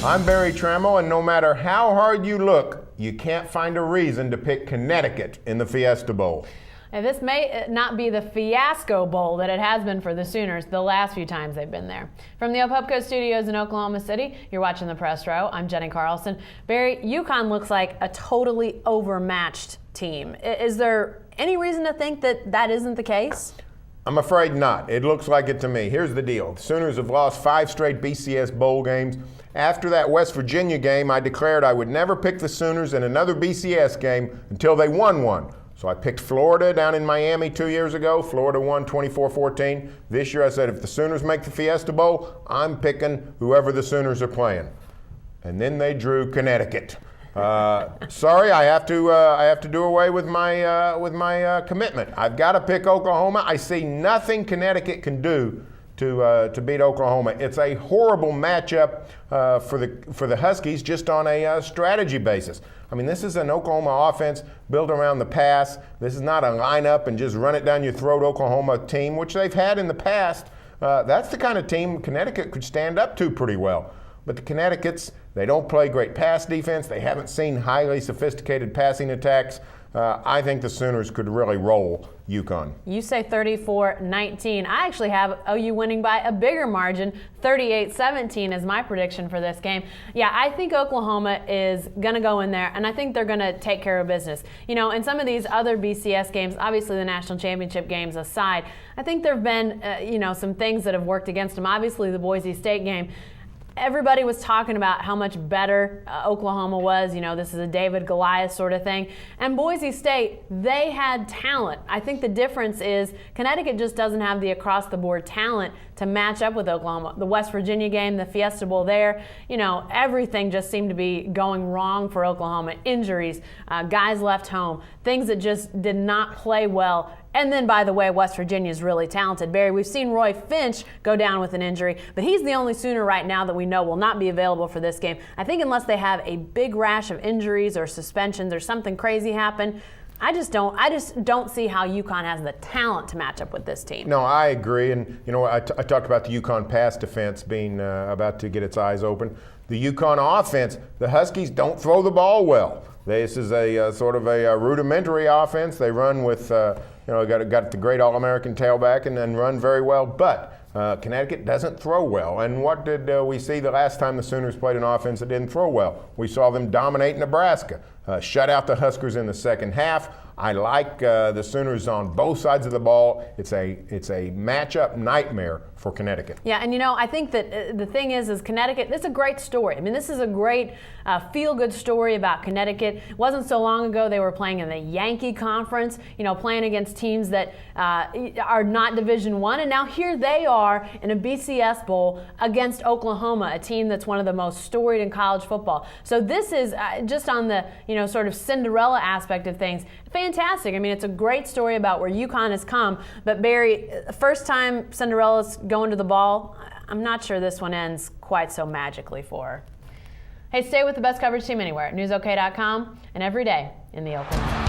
I'm Barry Trammell, and no matter how hard you look, you can't find a reason to pick Connecticut in the Fiesta Bowl. And this may not be the fiasco bowl that it has been for the Sooners the last few times they've been there. From the Opupco Studios in Oklahoma City, you're watching the Press Row. I'm Jenny Carlson. Barry, UConn looks like a totally overmatched team. Is there any reason to think that that isn't the case? I'm afraid not. It looks like it to me. Here's the deal. The Sooners have lost 5 straight BCS bowl games. After that West Virginia game, I declared I would never pick the Sooners in another BCS game until they won one. So I picked Florida down in Miami 2 years ago. Florida won 24-14. This year I said if the Sooners make the Fiesta Bowl, I'm picking whoever the Sooners are playing. And then they drew Connecticut. Sorry, I have to do away with my commitment. I've got to pick Oklahoma. I see nothing Connecticut can do to beat Oklahoma. It's a horrible matchup for the Huskies just on a strategy basis. I mean, this is an Oklahoma offense built around the pass. This is not a lineup and just run it down your throat Oklahoma team, which they've had in the past. That's the kind of team Connecticut could stand up to pretty well. But the Connecticut's, they don't play great pass defense. They haven't seen highly sophisticated passing attacks. I think the Sooners could really roll UConn. You say 34-19. I actually have OU winning by a bigger margin, 38-17 is my prediction for this game. Yeah, I think Oklahoma is going to go in there, and I think they're going to take care of business. You know, in some of these other BCS games, obviously the national championship games aside, I think there have been, some things that have worked against them. Obviously the Boise State game. Everybody was talking about how much better Oklahoma was. You know, this is a David Goliath sort of thing. And Boise State, they had talent. I think the difference is Connecticut just doesn't have the across-the-board talent to match up with Oklahoma. The West Virginia game, the Fiesta Bowl there, everything just seemed to be going wrong for Oklahoma. Injuries, guys left home, things that just did not play well. And then, by the way, West Virginia is really talented. Barry, we've seen Roy Finch go down with an injury, but he's the only Sooner right now that we know will not be available for this game. I think unless they have a big rash of injuries or suspensions or something crazy happen, I just don't see how UConn has the talent to match up with this team. No, I agree. And, I talked about the UConn pass defense being about to get its eyes open. The UConn offense, the Huskies don't throw the ball well. This is a sort of a rudimentary offense. They run with got the great All-American tailback and then run very well, but Connecticut doesn't throw well. And what did we see the last time the Sooners played an offense that didn't throw well? We saw them dominate Nebraska, shut out the Huskers in the second half. I like the Sooners on both sides of the ball. It's a matchup nightmare for Connecticut. Yeah, and I think that the thing is Connecticut, this is a great story. I mean, this is a great feel-good story about Connecticut. It wasn't so long ago they were playing in the Yankee Conference, playing against teams that are not Division I, and now here they are in a BCS Bowl against Oklahoma, a team that's one of the most storied in college football. So this is just on the, sort of Cinderella aspect of things, fantastic. I mean, it's a great story about where UConn has come, but Barry, first time Cinderella's going to the ball, I'm not sure this one ends quite so magically for her. Hey, stay with the best coverage team anywhere at newsok.com and every day in the Oklahoma.